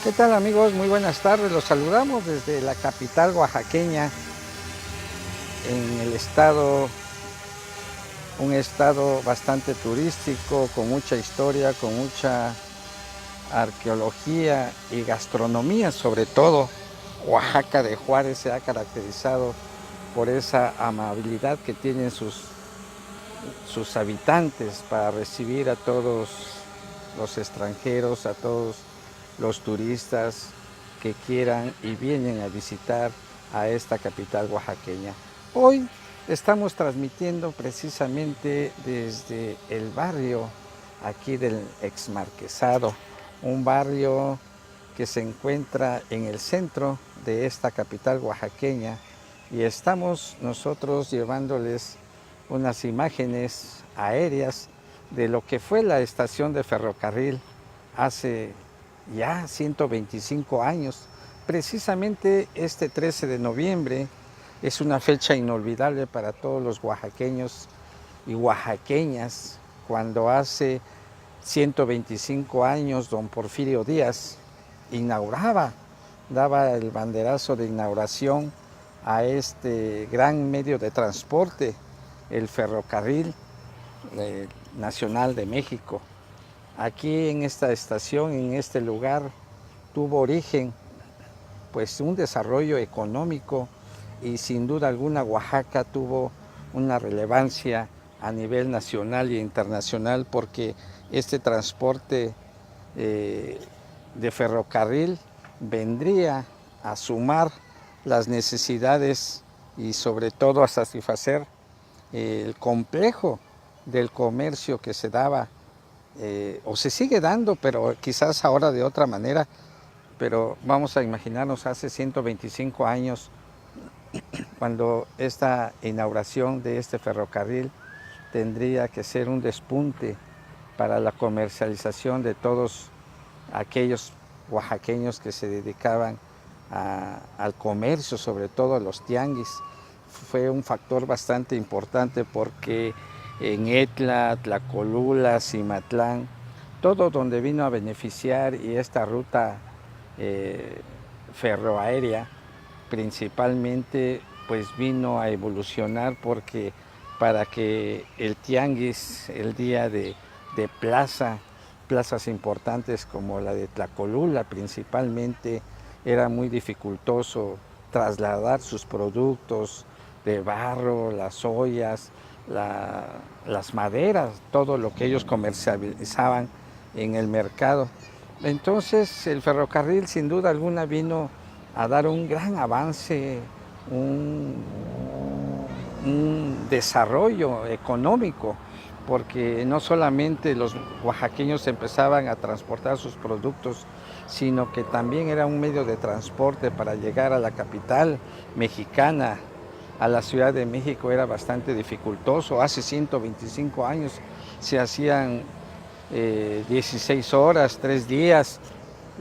¿Qué tal, amigos? Muy buenas tardes. Los saludamos desde la capital oaxaqueña, en el estado, un estado bastante turístico, con mucha historia, con mucha arqueología y gastronomía. Sobre todo, Oaxaca de Juárez se ha caracterizado por esa amabilidad que tienen sus habitantes para recibir a todos los extranjeros, a todos los turistas que quieran y vienen a visitar a esta capital oaxaqueña. Hoy estamos transmitiendo precisamente desde el barrio aquí del Exmarquesado, un barrio que se encuentra en el centro de esta capital oaxaqueña, y estamos nosotros llevándoles unas imágenes aéreas de lo que fue la estación de ferrocarril hace ya 125 años. Precisamente este 13 de noviembre es una fecha inolvidable para todos los oaxaqueños y oaxaqueñas, cuando hace 125 años don Porfirio Díaz inauguraba, daba el banderazo de inauguración a este gran medio de transporte, el ferrocarril nacional de México. Aquí en esta estación, en este lugar, tuvo origen pues un desarrollo económico, y sin duda alguna Oaxaca tuvo una relevancia a nivel nacional e internacional, porque este transporte de ferrocarril vendría a sumar las necesidades y sobre todo a satisfacer el complejo del comercio que se daba o se sigue dando, pero quizás ahora de otra manera. Pero vamos a imaginarnos hace 125 años, cuando esta inauguración de este ferrocarril tendría que ser un despunte para la comercialización de todos aquellos oaxaqueños que se dedicaban al comercio, sobre todo a los tianguis. Fue un factor bastante importante, porque en Etla, Tlacolula, Cimatlán, todo donde vino a beneficiar, y esta ruta ferroaérea principalmente pues vino a evolucionar, porque para que el tianguis, el día de plazas importantes como la de Tlacolula principalmente, era muy dificultoso trasladar sus productos de barro, las ollas, las maderas, todo lo que ellos comercializaban en el mercado. Entonces el ferrocarril sin duda alguna vino a dar un gran avance, un, un desarrollo económico, porque no solamente los oaxaqueños empezaban a transportar sus productos, sino que también era un medio de transporte para llegar a la capital mexicana. A la Ciudad de México era bastante dificultoso. Hace 125 años se hacían 16 horas, 3 días,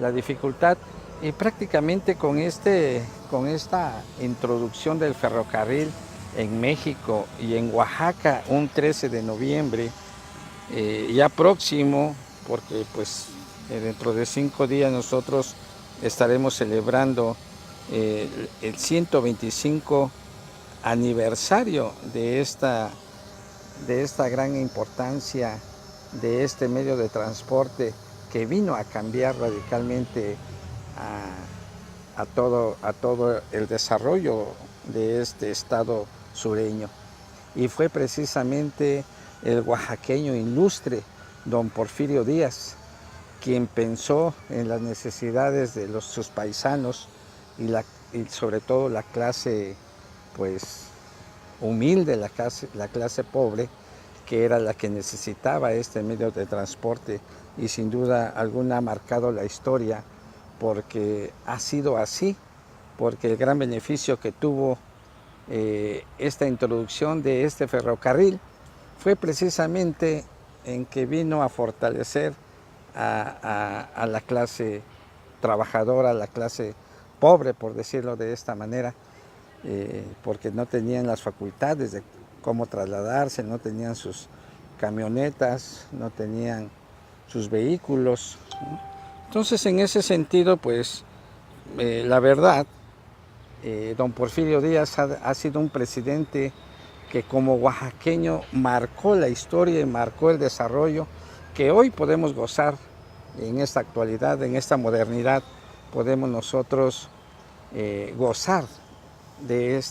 la dificultad. Y prácticamente con esta introducción del ferrocarril en México y en Oaxaca, un 13 de noviembre, ya próximo, porque pues dentro de 5 días nosotros estaremos celebrando el 125 aniversario de esta gran importancia de este medio de transporte, que vino a cambiar radicalmente a todo el desarrollo de este estado sureño. Y fue precisamente el oaxaqueño ilustre don Porfirio Díaz quien pensó en las necesidades de sus paisanos, y sobre todo la clase pues humilde, la clase pobre, que era la que necesitaba este medio de transporte. Y sin duda alguna ha marcado la historia, porque ha sido así, porque el gran beneficio que tuvo esta introducción de este ferrocarril fue precisamente en que vino a fortalecer a la clase trabajadora, a la clase pobre, por decirlo de esta manera, porque no tenían las facultades de cómo trasladarse, no tenían sus camionetas, no tenían sus vehículos, Entonces, en ese sentido, pues, la verdad, don Porfirio Díaz ha sido un presidente que como oaxaqueño marcó la historia y marcó el desarrollo que hoy podemos gozar en esta actualidad, en esta modernidad, podemos nosotros gozar de,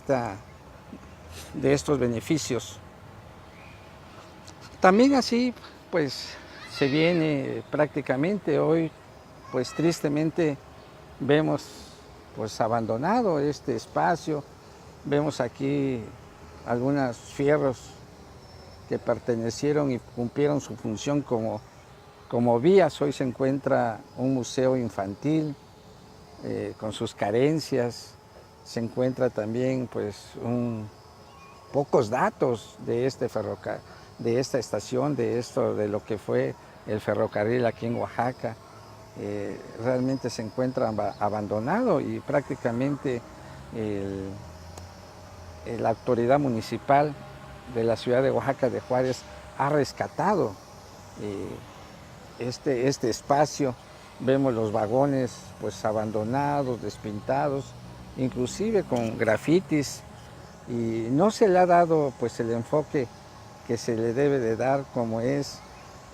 de estos beneficios. También así, pues, se viene prácticamente hoy, pues tristemente vemos pues abandonado este espacio. Vemos aquí algunos fierros que pertenecieron y cumplieron su función como vías. Hoy se encuentra un museo infantil con sus carencias. Se encuentra también pues pocos datos de este ferrocarril, de esta estación, de lo que fue el ferrocarril aquí en Oaxaca. Realmente se encuentra abandonado y prácticamente la autoridad municipal de la ciudad de Oaxaca de Juárez ha rescatado este espacio. Vemos los vagones pues abandonados, despintados, inclusive con grafitis, y no se le ha dado pues el enfoque que se le debe de dar, como es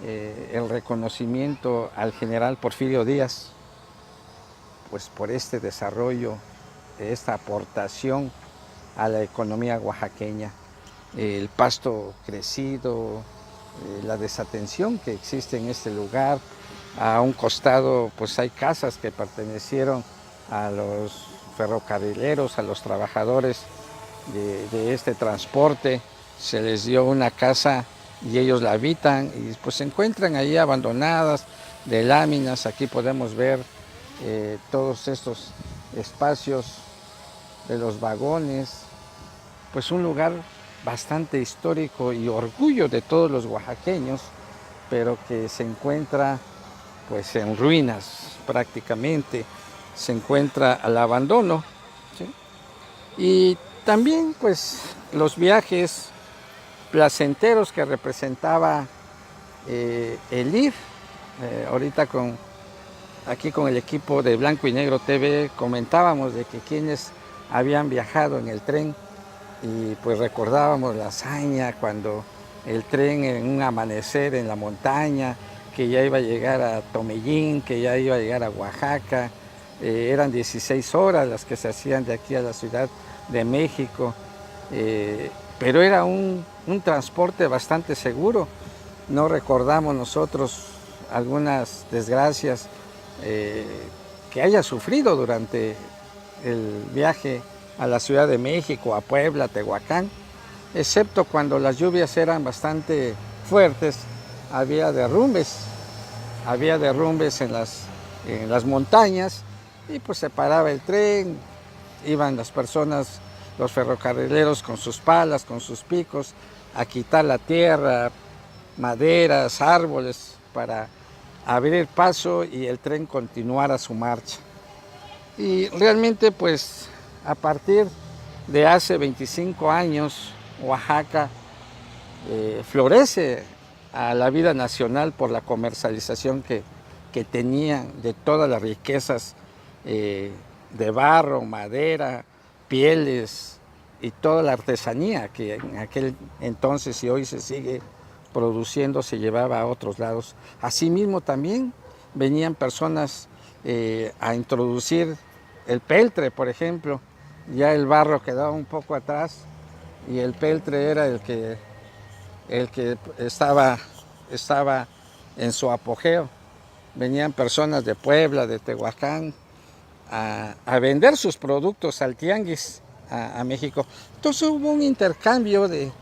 el reconocimiento al general Porfirio Díaz pues por este desarrollo, esta aportación a la economía oaxaqueña, el pasto crecido, la desatención que existe en este lugar. A un costado pues hay casas que pertenecieron a los ferrocarrileros, a los trabajadores de este transporte. Se les dio una casa y ellos la habitan y pues se encuentran ahí abandonadas de láminas. Aquí podemos ver todos estos espacios de los vagones, pues un lugar bastante histórico y orgullo de todos los oaxaqueños, pero que se encuentra pues en ruinas prácticamente, se encuentra al abandono, ¿sí? Y también pues los viajes placenteros que representaba el ir. Ahorita aquí con el equipo de Blanco y Negro TV comentábamos de que quienes habían viajado en el tren y pues recordábamos la hazaña cuando el tren en un amanecer en la montaña, que ya iba a llegar a Tomellín, que ya iba a llegar a Oaxaca. Eran 16 horas las que se hacían de aquí a la Ciudad de México, pero era un transporte bastante seguro. No recordamos nosotros algunas desgracias que haya sufrido durante el viaje a la Ciudad de México, a Puebla, Tehuacán, excepto cuando las lluvias eran bastante fuertes. Había derrumbes en las montañas y pues se paraba el tren, iban las personas, los ferrocarrileros con sus palas, con sus picos, a quitar la tierra, maderas, árboles, para abrir paso y el tren continuara su marcha. Y realmente pues a partir de hace 25 años Oaxaca florece a la vida nacional por la comercialización que tenían de todas las riquezas de barro, madera, pieles y toda la artesanía que en aquel entonces y hoy se sigue produciendo, se llevaba a otros lados. Asimismo también venían personas a introducir el peltre, por ejemplo. Ya el barro quedaba un poco atrás y el peltre era el que estaba en su apogeo. Venían personas de Puebla, de Tehuacán, a vender sus productos al tianguis a México. Entonces hubo un intercambio de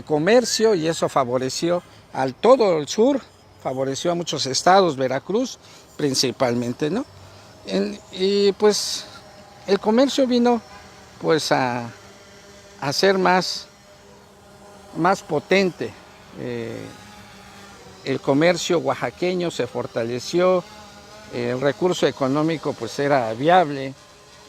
comercio y eso favoreció al todo el sur, favoreció a muchos estados, Veracruz principalmente, ¿no? Y pues el comercio vino pues a ser más potente. El comercio oaxaqueño se fortaleció, el recurso económico pues era viable,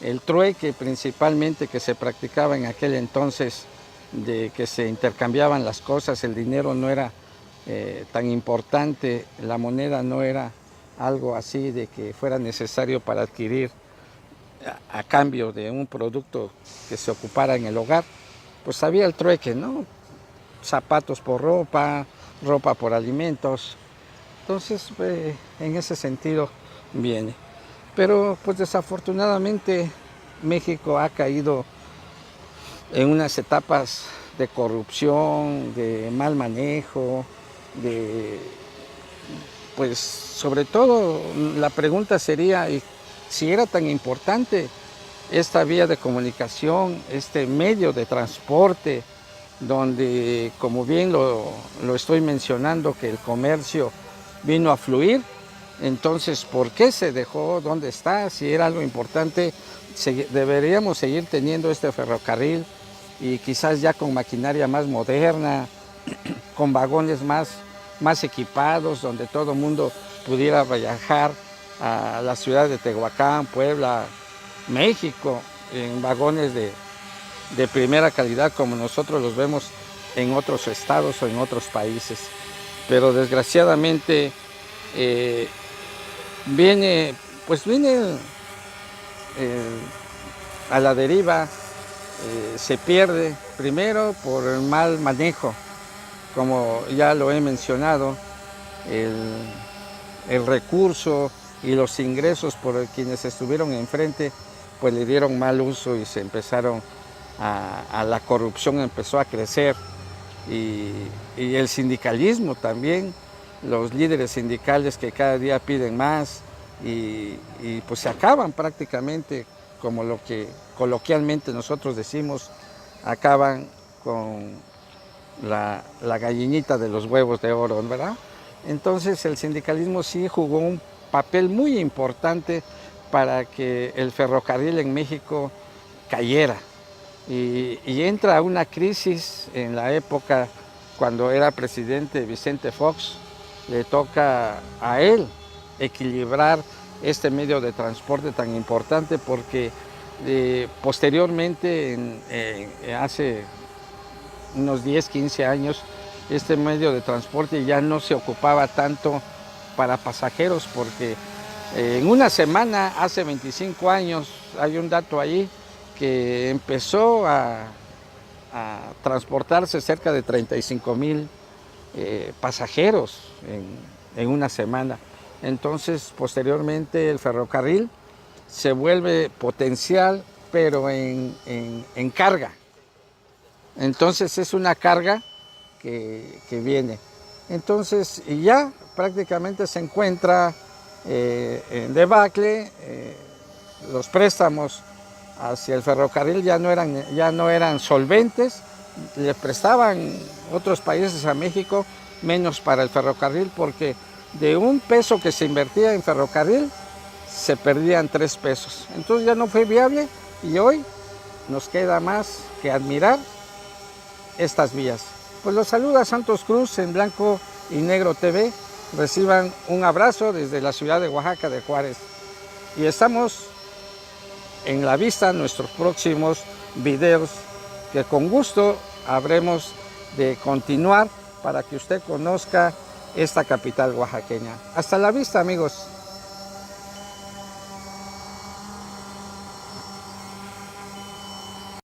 el trueque principalmente que se practicaba en aquel entonces, de que se intercambiaban las cosas, el dinero no era tan importante, la moneda no era algo así de que fuera necesario para adquirir a cambio de un producto que se ocupara en el hogar, pues había el trueque, ¿no? Zapatos por ropa, ropa por alimentos. Entonces, en ese sentido viene. Pero pues desafortunadamente México ha caído en unas etapas de corrupción, de mal manejo, pues sobre todo la pregunta sería si era tan importante esta vía de comunicación, este medio de transporte, donde, como bien lo estoy mencionando, que el comercio vino a fluir. Entonces, ¿por qué se dejó? ¿Dónde está? Si era algo importante, deberíamos seguir teniendo este ferrocarril y quizás ya con maquinaria más moderna, con vagones más equipados, donde todo el mundo pudiera viajar a la ciudad de Tehuacán, Puebla, México, en vagones de primera calidad como nosotros los vemos en otros estados o en otros países. Pero desgraciadamente viene a la deriva, se pierde primero por el mal manejo, como ya lo he mencionado, el recurso y los ingresos por quienes estuvieron enfrente, pues le dieron mal uso y se empezaron a la corrupción empezó a crecer y el sindicalismo también, los líderes sindicales que cada día piden más y pues se acaban prácticamente, como lo que coloquialmente nosotros decimos, acaban con la gallinita de los huevos de oro, ¿verdad? Entonces el sindicalismo sí jugó un papel muy importante para que el ferrocarril en México cayera y entra una crisis en la época cuando era presidente Vicente Fox. Le toca a él equilibrar este medio de transporte tan importante porque posteriormente, hace unos 10, 15 años, este medio de transporte ya no se ocupaba tanto para pasajeros porque en una semana, hace 25 años, hay un dato ahí, que empezó a transportarse cerca de 35,000 pasajeros en una semana. Entonces, posteriormente, el ferrocarril se vuelve potencial, pero en carga. Entonces, es una carga que viene. Entonces, y ya prácticamente se encuentra en debacle. Los préstamos hacia el ferrocarril ya no eran solventes, le prestaban otros países a México, menos para el ferrocarril, porque de un peso que se invertía en ferrocarril, se perdían 3 pesos. Entonces ya no fue viable y hoy nos queda más que admirar estas vías. Pues los saluda Santos Cruz en Blanco y Negro TV. Reciban un abrazo desde la ciudad de Oaxaca de Juárez. Y estamos en la vista nuestros próximos videos que con gusto habremos de continuar para que usted conozca esta capital oaxaqueña. Hasta la vista, amigos.